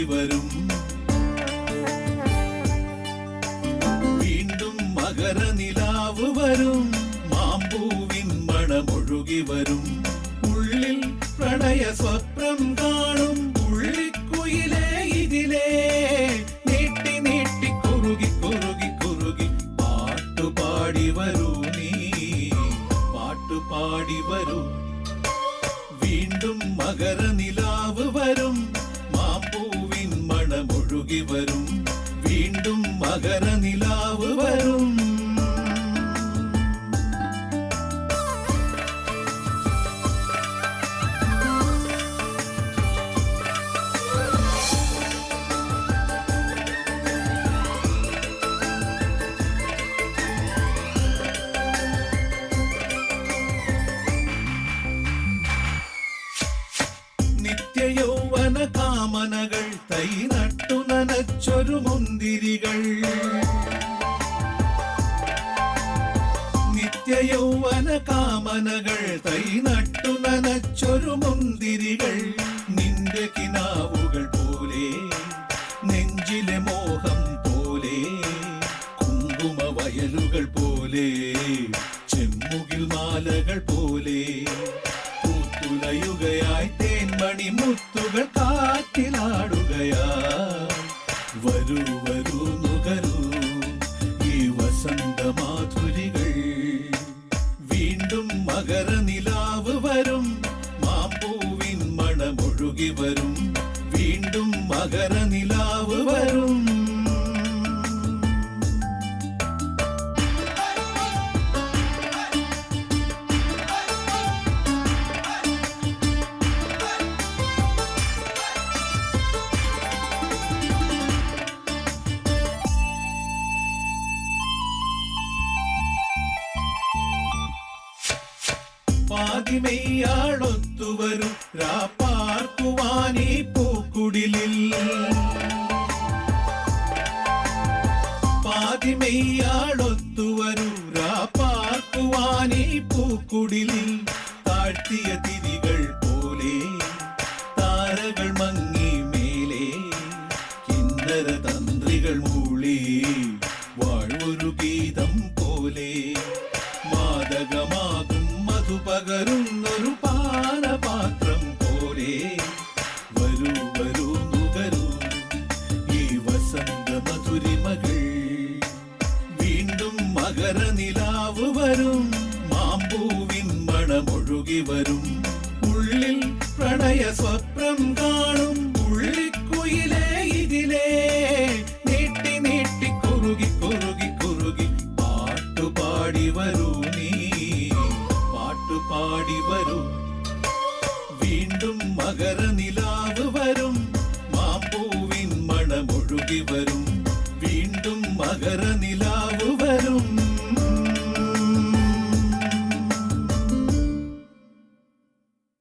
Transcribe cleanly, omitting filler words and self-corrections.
മണമൊഴുകി വരും. വീണ്ടും മകരനിലാവ് വരും, മാമ്പൂവിൻ മണമൊഴുകി വരും. ഉള്ളിൽ പ്രണയ സ്വപ്നം കാണും ഉള്ളിക്കുയിലേ ഇതിലേ. നീട്ടി നീട്ടി കുറുകി കുറുകി കുറുകി പാട്ടുപാടി വരൂ നീ, പാട്ടുപാടി വരൂ. വീണ്ടും മകരനിലാവ് വരും, മാമ്പൂവിൻ മണമൊഴുകി വരും. വീണ്ടും മകരനിലാവ് വരും. നിത്യയൗവന കാമനകൾ തൈ നട്ടു നനച്ചൊരു മുന്തിരികൾ. നിത്യയൗവന കാമനകൾ തൈ നട്ടു നനച്ചൊരു മുന്തിരികൾ. നിന്റെ കിനാവുകൾ പോലെ, നെഞ്ചിലെ മോഹം പോലെ, കുങ്കുമ വയലുകൾ പോലെ, ചെമ്മുകിൽ മാലകൾ പോലെ, പൂത്തുലയുകയായി തേൻമണി മുത്തുകൾ കാറ്റിലാടുകയായി. വരൂ വരൂ നുകരൂ ഈ വസന്തമാധുരികൾ. വീണ്ടും മകരനിലാവ് വരും, മാമ്പൂവിൻ മണമൊഴുകി വരും. വീണ്ടും മകരനിലാവ് വരും. പാതിമെയ്യാളൊത്തുവരൂ രാപ്പാർക്കുവാനീ പൂക്കുടിലിൽ. പാതിമെയ്യാളൊത്തുവരൂ രാപ്പാർക്കുവാനീ പൂക്കുടിലിൽ. താഴ്ത്തിയ തിരികൾ പോലെ താരകൾ മങ്ങി മേലെ, കിന്നര തന്ത്രികൾ മൂളി വാഴ്വൊരു ഗീതം പോലെ. മാദകമാകും മധുപകരുന്നൊരു പാനപാത്രം പോലെ. വരൂ വരൂ നുകരൂ ഈ വസന്ത മധുരിമകൾ. വീണ്ടും മകരനിലാവ് വരും, മാമ്പൂവിൻ മണമൊഴുകി വരും. ഉള്ളിൽ പ്രണയ സ്വപ്നം കാണും ഉള്ളിക്കുയിലേ ഇതിലേ. നീട്ടി നീട്ടി കുറുകി കുറുകി കുറുകി പാട്ടുപാടി വരൂ നീ, പാട്ടുപാടി വരൂ. വീണ്ടും മകരനിലാവ് വരും, മാമ്പൂവിൻ മണമൊഴുകി വരും.